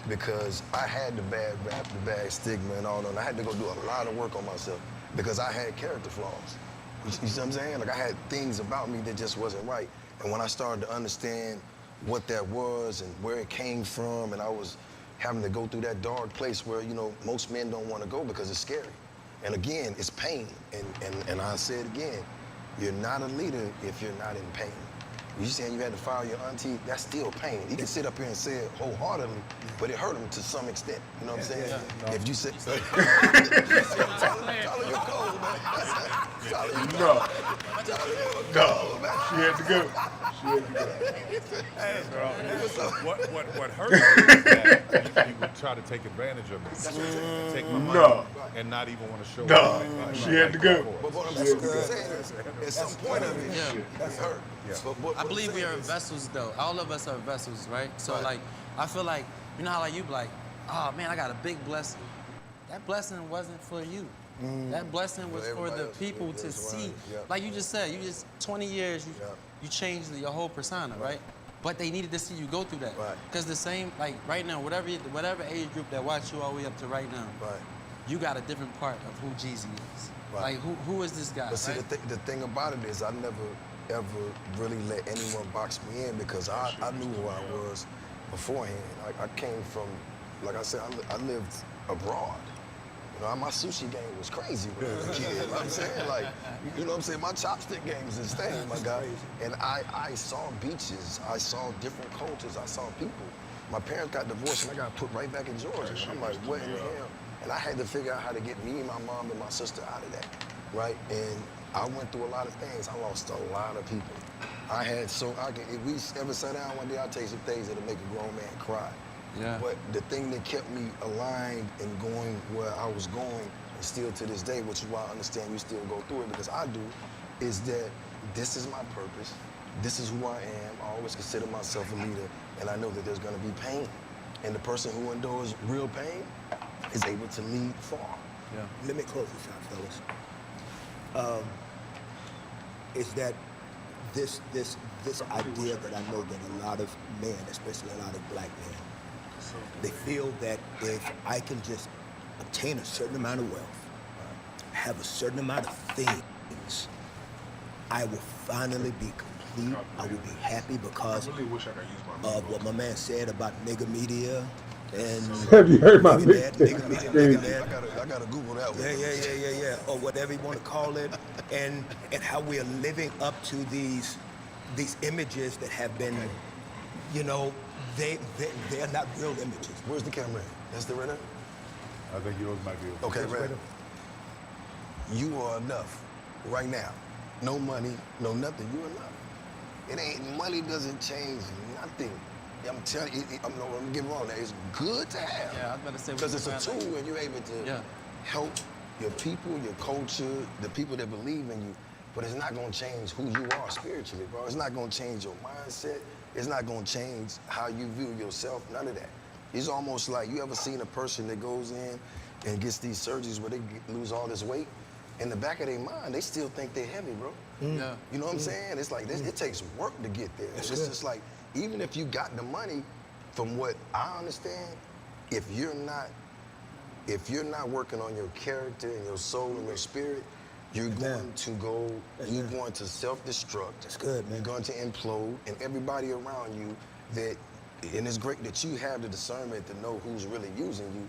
because I had the bad rap, the bad stigma and all that. And I had to go do a lot of work on myself because I had character flaws. You see what I'm saying? Like, I had things about me that just wasn't right. And when I started to understand what that was and where it came from, and I was having to go through that dark place where, you know, most men don't want to go because it's scary. And again, it's pain. And I say it again, you're not a leader if you're not in pain. You saying you had to fire your auntie, that's still pain. He can sit up here and say it wholeheartedly, but it hurt him to some extent. You know what I'm saying? No. If you say, tell her you're cold, man. Tell her you're No. cold. No. She had to go. Hey, bro. What hurt me is that you would try to take advantage of me, take my money, and not even want to show up. No. She had to go. But what I'm saying is, at some point of it, it hurt. I believe we are vessels, though. All of us are vessels, right? So, like, I feel like, you know how, like, you be like, oh, man, I got a big blessing. That blessing wasn't for you. That blessing was for the people to see. Like you just said, 20 years, you changed your whole persona, right? But they needed to see you go through that. Because the same, like, right now, whatever age group that watch you all the way up to right now, you got a different part of who Jeezy is. Like, who is this guy? But see, the thing about it is I never ever really let anyone box me in because I knew who I was beforehand. I came from, like I said, I lived abroad. You know, my sushi game was crazy when I was a kid. You know what I'm saying? Like, you know what I'm saying? My chopstick game is insane, my guy. And I saw beaches. I saw different cultures. I saw people. My parents got divorced and I got put right back in Georgia. And I'm like, what in the hell? And I had to figure out how to get me, my mom, and my sister out of that, right? And I went through a lot of things. I lost a lot of people. If we ever sat down one day, I'll tell you some things that'll make a grown man cry. Yeah. But the thing that kept me aligned and going where I was going, and still to this day, which is why I understand you still go through it, because I do, is that this is my purpose. This is who I am. I always consider myself a leader, and I know that there's gonna be pain. And the person who endures real pain is able to lead far. Yeah. Let me close this out, fellas. Is that this idea that I know that a lot of men, especially a lot of black men, they feel that if I can just obtain a certain amount of wealth, have a certain amount of things, I will finally be complete. I will be happy because of what my man said about nigga media. And have you heard my nigga media? I gotta Google that one. Yeah. Or whatever you want to call it, and how we are living up to these images that have been, you know, they're not real images. Where's the camera? That's the Renner? I think yours might be okay. Renner. You are enough right now. No money, no nothing. You're enough. It ain't, money doesn't change nothing. I'm telling you, I'm gonna get wrong. It's good to have. Yeah, I was about to say. Because it's a tool and you're able to help your people, your culture, the people that believe in you. But it's not gonna change who you are spiritually, bro. It's not gonna change your mindset. It's not gonna change how you view yourself, none of that. It's almost like, you ever seen a person that goes in and gets these surgeries where they lose all this weight? In the back of their mind, they still think they're heavy, bro. Yeah. You know what I'm saying? It's like, it takes work to get there. It's just like, even if you got the money, from what I understand, if you're not working on your character and your soul and your spirit, you're going to self-destruct. That's good, man. You're going to implode, and everybody around you and it's great that you have the discernment to know who's really using you.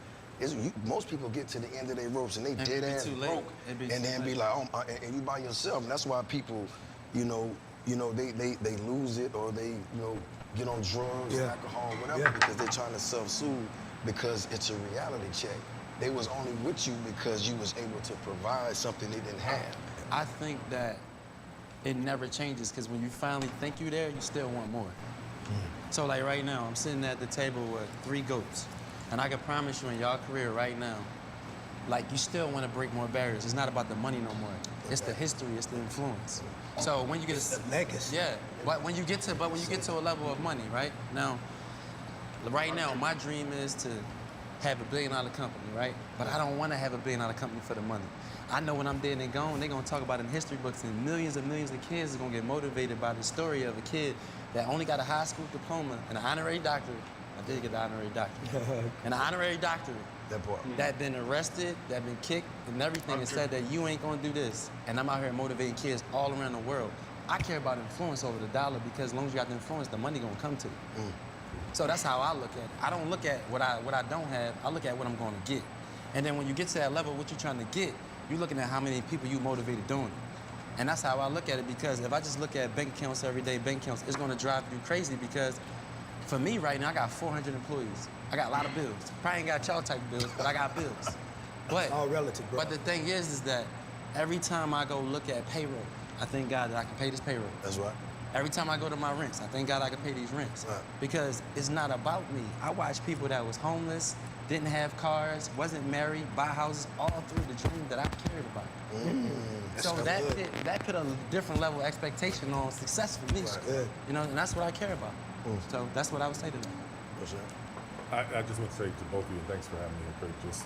Most people get to the end of their ropes and they dead ass broke, and then be like, oh, and you by yourself. And that's why people, they lose it, or they, get on drugs, alcohol, whatever, because they're trying to self-soothe, because it's a reality check. They was only with you because you was able to provide something they didn't have. I think that it never changes, because when you finally think you're there, you still want more. So like right now, I'm sitting at the table with 3 GOATs. And I can promise you in y'all career right now, like, you still want to break more barriers. It's not about the money no more. It's the history, it's the influence. So when you get the legacy. Yeah, but when you get to a level of money, right? Now, right now, my dream is to have $1 billion company, right? But I don't want to have $1 billion company for the money. I know when I'm dead and gone, they're going to talk about it in history books, and millions and millions of kids are going to get motivated by the story of a kid that only got a high school diploma and an honorary doctorate. I did get the honorary doctorate. And an honorary doctorate. That been arrested, that been kicked and everything, and said that you ain't gonna do this. And I'm out here motivating kids all around the world. I care about influence over the dollar, because as long as you got the influence, the money gonna come to you. So that's how I look at it. I don't look at what I don't have, I look at what I'm gonna get. And then when you get to that level, what you're trying to get, you're looking at how many people you motivated doing it. And that's how I look at it, because if I just look at bank accounts every day, bank accounts, it's gonna drive you crazy, because for me right now, I got 400 employees. I got a lot of bills. Probably ain't got y'all type of bills, but I got bills. But all relative, bro. But the thing is that every time I go look at payroll, I thank God that I can pay this payroll. That's right. Every time I go to my rents, I thank God I can pay these rents. Right. Because it's not about me. I watch people that was homeless, didn't have cars, wasn't married, buy houses, all through the dream that I cared about. So that put a different level of expectation on success for me. And that's what I care about. So that's what I would say to them. I just want to say to both of you, thanks for having me here, Kurt, just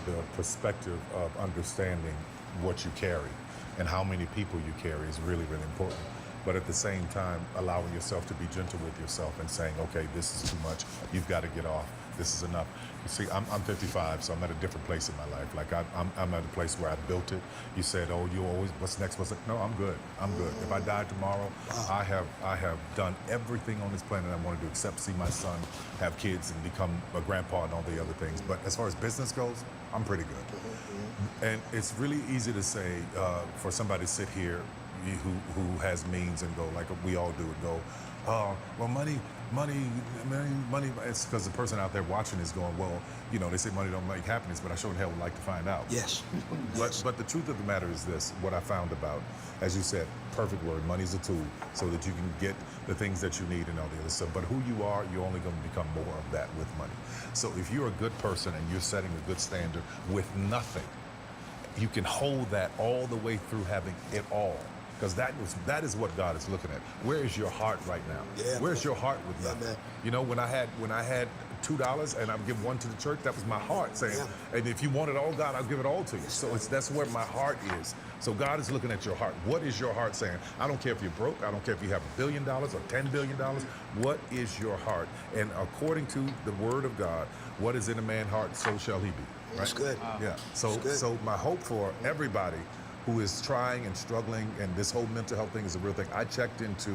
the perspective of understanding what you carry and how many people you carry is really, really important. But at the same time, allowing yourself to be gentle with yourself and saying, okay, this is too much, you've got to get off, this is enough. You see, I'm 55, so I'm at a different place in my life. Like, I'm at a place where I built it. You said, oh, you always, what's next? No, I'm good. I'm good. If I die tomorrow, I have done everything on this planet I want to do except see my son have kids and become a grandpa and all the other things. But as far as business goes, I'm pretty good. And it's really easy to say, for somebody to sit here who has means and go, like we all do, and go, well, money. It's because the person out there watching is going, well, they say money don't make happiness, but I sure in hell would like to find out. Yes. But the truth of the matter is this, what I found about, as you said, perfect word, money's a tool so that you can get the things that you need and all the other stuff. But who you are, you're only going to become more of that with money. So if you're a good person and you're setting a good standard with nothing, you can hold that all the way through having it all. Because that is what God is looking at. Where is your heart right now? Yeah, Where's your heart with nothing? When I had $2 and I would give one to the church, that was my heart saying, and if you want it all, God, I'll give it all to you. So that's where my heart is. So God is looking at your heart. What is your heart saying? I don't care if you're broke. I don't care if you have $1 billion or $10 billion. What is your heart? And according to the word of God, what is in a man's heart, so shall he be. Right? That's good. Yeah. So my hope for everybody who is trying and struggling, and this whole mental health thing is a real thing. I checked into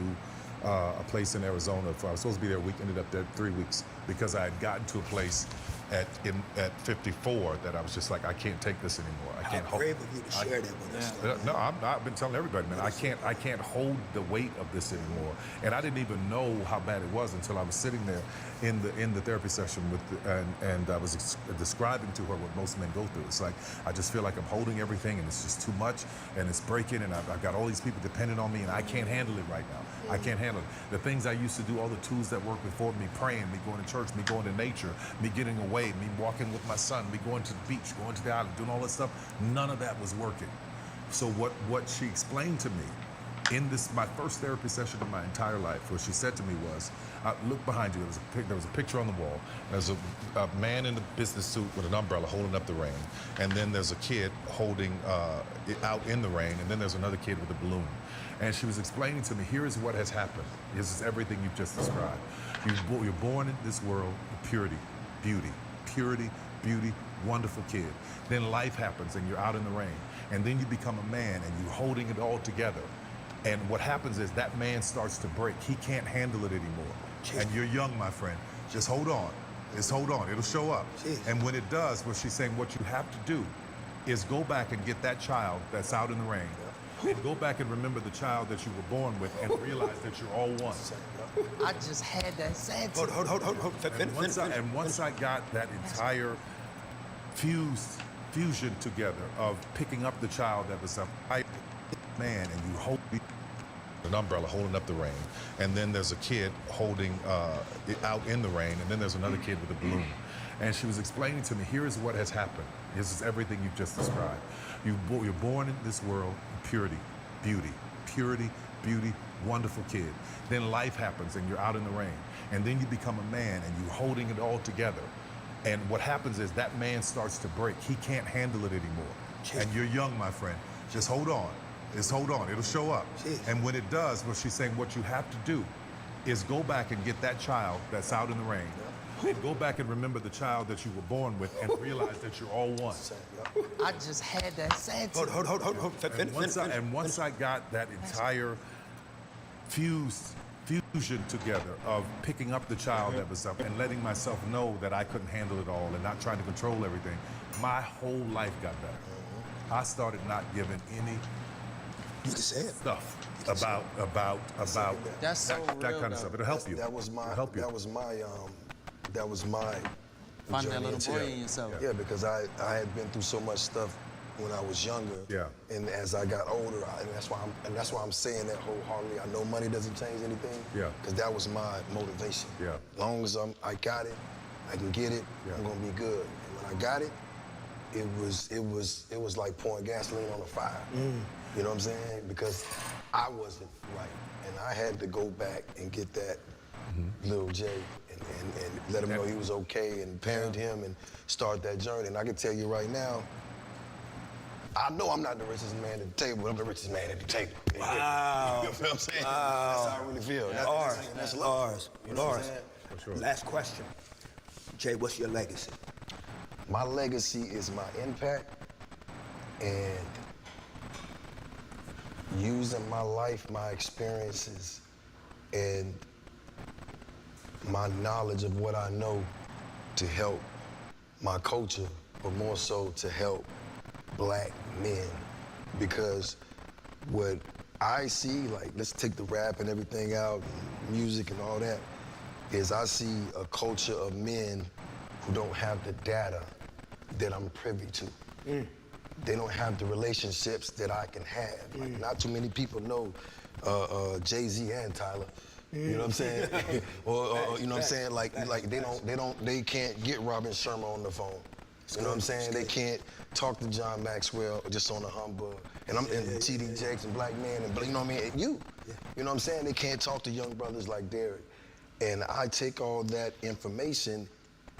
a place in Arizona. I was supposed to be there a week, ended up there 3 weeks, because I had gotten to a place at 54 that I was just like, I can't take this anymore. I can't How brave of you to share that with us. though, No, man. I've been telling everybody, man, I can't hold the weight of this anymore. And I didn't even know how bad it was until I was sitting there in the therapy session and I was describing to her what most men go through. It's like, I just feel like I'm holding everything and it's just too much and it's breaking and I've got all these people dependent on me and I can't handle it right now. I can't handle it. The things I used to do, all the tools that worked before, me praying, me going to church, me going to nature, me getting away, me walking with my son, me going to the beach, going to the island, doing all that stuff, none of that was working. So what she explained to me in my first therapy session in my entire life, what she said to me was, look behind you, there was a picture on the wall. There's a man in a business suit with an umbrella holding up the rain, and then there's a kid holding it out in the rain, and then there's another kid with a balloon. And she was explaining to me, here is what has happened. This is everything you've just described. You're born in this world with purity, beauty, wonderful kid. Then life happens and you're out in the rain. And then you become a man and you're holding it all together. And what happens is that man starts to break. He can't handle it anymore. And you're young, my friend. Just hold on. Just hold on. It'll show up. And when it does, what she's saying, what you have to do is go back and get that child that's out in the rain. And go back and remember the child that you were born with and realize that you're all one. I just had that said to Hold. And once I got that entire fusion together of picking up the child that was a man and you hold an umbrella holding up the rain, and then there's a kid holding it out in the rain, and then there's another kid with a balloon. And she was explaining to me, here is what has happened. This is everything you've just described. You're born in this world with purity, wonderful kid. Then life happens and you're out in the rain. And then you become a man and you're holding it all together. And what happens is that man starts to break. He can't handle it anymore. And you're young, my friend. Just hold on. Just hold on. It'll show up. And when it does, what she's saying, what you have to do is go back and get that child that's out in the rain. And go back and remember the child that you were born with and realize that you're all one. I just had that said to Hold. And once I got that entire fusion together of picking up the child that was up and letting myself know that I couldn't handle it all and not trying to control everything, my whole life got better. I started not giving any stuff about That's so that real, kind of though. stuff. It'll help you. That was my. It'll help you. That was my. Find that journey little into boy that. in yourself. Yeah, because I had been through so much stuff when I was younger. Yeah. And as I got older, and that's why I'm saying that wholeheartedly. I know money doesn't change anything. Yeah. Because that was my motivation. Yeah. As long as I got it, I can get it. Yeah. I'm gonna be good. And when I got it, it was like pouring gasoline on a fire. You know what I'm saying? Because I wasn't right, and I had to go back and get that little Jay and let him know he was okay and parent him and start that journey. And I can tell you right now, I know I'm not the richest man at the table, but I'm the richest man at the table. Wow. You know what I'm saying? Wow. That's how I really feel. That's love. Lars, You know what I'm saying? For sure. last question. Jay, what's your legacy? My legacy is my impact and using my life, my experiences, and my knowledge of what I know to help my culture, but more so to help black men. Because what I see, like, let's take the rap and everything out, and music and all that, is I see a culture of men who don't have the data that I'm privy to. They don't have the relationships that I can have. Like, not too many people know Jay-Z and Tyler. You know what I'm saying? or you know what I'm saying? Like they can't get Robin Sherman on the phone. You know what I'm saying? They can't talk to John Maxwell just on a humbug. And T.D. Jakes and Black Man and you know what I mean? You know what I'm saying? They can't talk to young brothers like Derek. And I take all that information,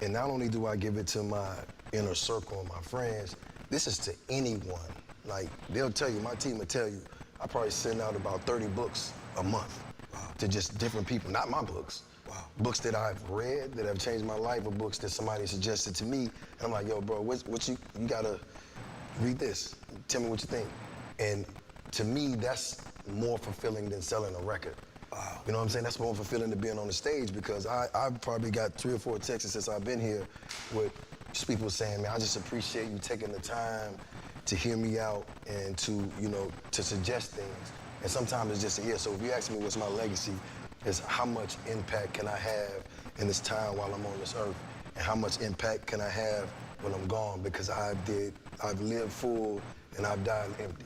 and not only do I give it to my inner circle and my friends, this is to anyone. Like, they'll tell you, my team will tell you, I probably send out about 30 books a month to just different people, not my books. Books that I've read, that have changed my life, or books that somebody suggested to me. And I'm like, yo, bro, what you gotta read this. Tell me what you think. And to me, that's more fulfilling than selling a record. Wow. You know what I'm saying? That's more fulfilling than being on the stage because I've probably got 3 or 4 texts since I've been here with just people saying, man, I just appreciate you taking the time to hear me out and to, you know, to suggest things. And sometimes it's just a yeah. So if you ask me what's my legacy, is how much impact can I have in this time while I'm on this earth? And how much impact can I have when I'm gone? Because I've lived full and I've died empty.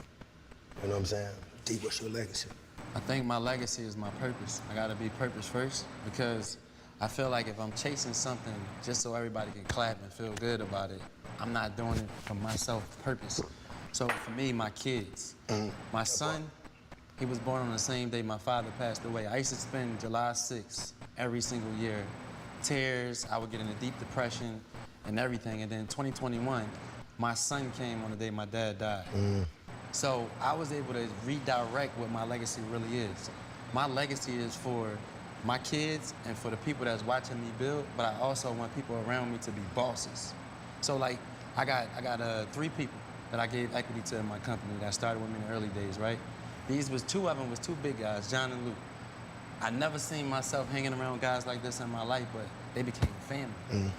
You know what I'm saying? D, what's your legacy? I think my legacy is my purpose. I gotta be purpose first because I feel like if I'm chasing something just so everybody can clap and feel good about it, I'm not doing it for myself purpose. So for me, my kids, my son, he was born on the same day my father passed away. I used to spend July 6th every single year. Tears, I would get in a deep depression and everything. And then 2021, my son came on the day my dad died. So I was able to redirect what my legacy really is. My legacy is for my kids and for the people that's watching me build, but I also want people around me to be bosses. So like, I got 3 people that I gave equity to in my company that started with me in the early days, right? These was 2 of them was 2 big guys, John and Luke. I never seen myself hanging around with guys like this in my life, but they became family.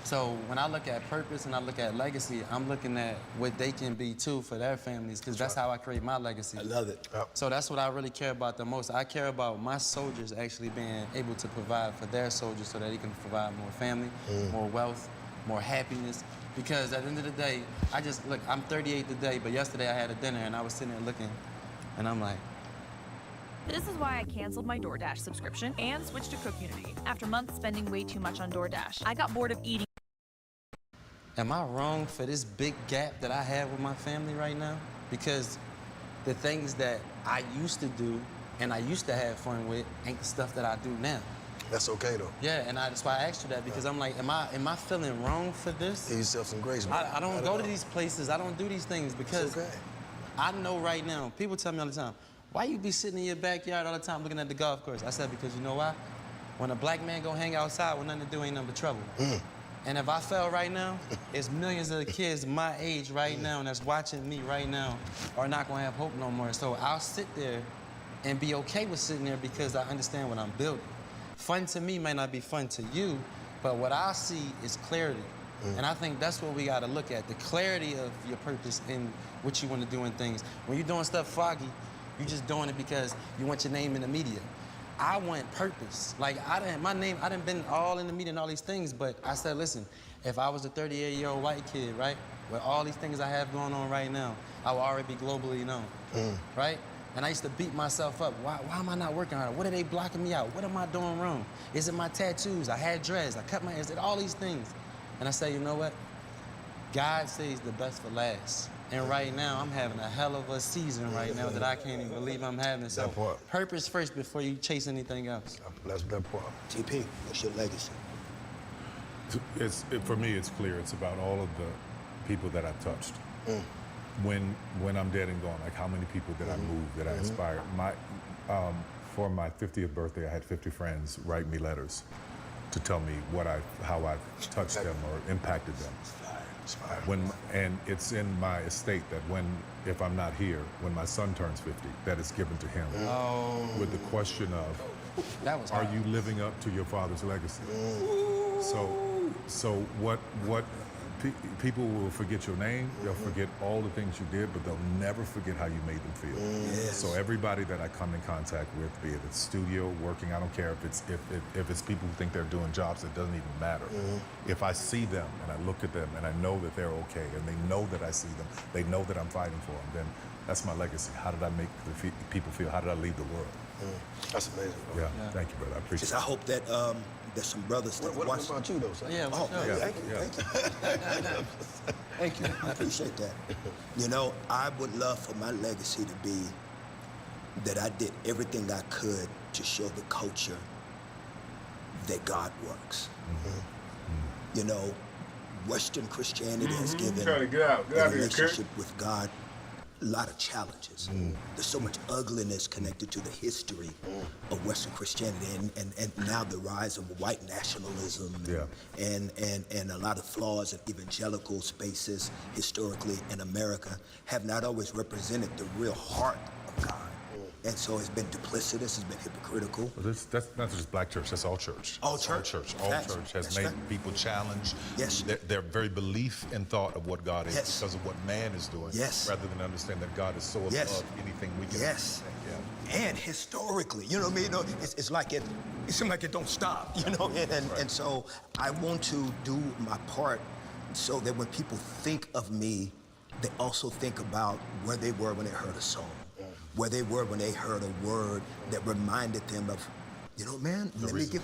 So when I look at purpose and I look at legacy, I'm looking at what they can be too for their families, because that's how I create my legacy. I love it. So that's what I really care about the most. I care about my soldiers actually being able to provide for their soldiers so that they can provide more family, more wealth, more happiness. Because at the end of the day, look, I'm 38 today, but yesterday I had a dinner and I was sitting there looking, and I'm like, This is why I canceled my DoorDash subscription and switched to Cookunity. After months spending way too much on DoorDash, I got bored of eating. am I wrong for this big gap that I have with my family right now? Because the things that I used to do and I used to have fun with ain't the stuff that I do now. That's okay though. Yeah, and that's why I asked you that, because I'm like, am I feeling wrong for this? Give yourself some grace, man. I don't go to these places, I don't do these things because I know right now, people tell me all the time, why you be sitting in your backyard all the time looking at the golf course? I said, because you know why? When a black man go hang outside with nothing to do, ain't nothing but trouble. And if I fell right now, it's millions of kids my age right now and that's watching me right now are not gonna have hope no more. So I'll sit there and be okay with sitting there because I understand what I'm building. Fun to me may not be fun to you, but what I see is clarity. And I think that's what we gotta look at, the clarity of your purpose and what you wanna do in things. When you're doing stuff foggy, you're just doing it because you want your name in the media. I want purpose. Like, I done been all in the media and all these things, but I said, listen, if I was a 38-year-old white kid, right, with all these things I have going on right now, I would already be globally known, right? And I used to beat myself up. Why am I not working harder? What are they blocking me out? What am I doing wrong? Is it my tattoos? I had dreads, I cut my hair, all these things. And I say, you know what? God says the best for last. And right now, I'm having a hell of a season right now that I can't even believe I'm having. So purpose first before you chase anything else. That's that part. TP, what's your legacy? For me, it's clear. It's about all of the people that I've touched. When I'm dead and gone, like how many people did I move, that I inspired? For my 50th birthday, I had 50 friends write me letters to tell me how I've touched them or impacted them. And it's in my estate that if I'm not here, when my son turns 50, that is given to him. With the question of, are you living up to your father's legacy? So what people will forget your name, they'll forget all the things you did, but they'll never forget how you made them feel. So everybody that I come in contact with, be it at studio, working, I don't care if it's people who think they're doing jobs, it doesn't even matter. If I see them and I look at them and I know that they're okay and they know that I see them, they know that I'm fighting for them, then that's my legacy. How did I make the people feel? How did I lead the world? That's amazing, bro. Yeah, thank you, brother. I appreciate it. I hope that there's some brothers that watch. What about you, though, son? Yeah, Thank you. Thank you. I appreciate that. You know, I would love for my legacy to be that I did everything I could to show the culture that God works. You know, Western Christianity has given a relationship with God a lot of challenges. There's so much ugliness connected to the history of Western Christianity and now the rise of white nationalism and a lot of flaws in evangelical spaces historically in America have not always represented the real heart of God. And so it's been duplicitous, it's been hypocritical. Well, that's not just black church, that's all church. All That's church. All church. All Facts. church has That's made right. people challenge Yes. their very belief and thought of what God is Yes. because of what man is doing, Yes. rather than understand that God is so above Yes. anything we can Yes. understand. Yeah. And historically, you know what I mean? You know, it's like it seems like it don't stop, you know? And so I want to do my part so that when people think of me, they also think about where they were when they heard a song, where they were when they heard a word that reminded them of, you know, man, let me give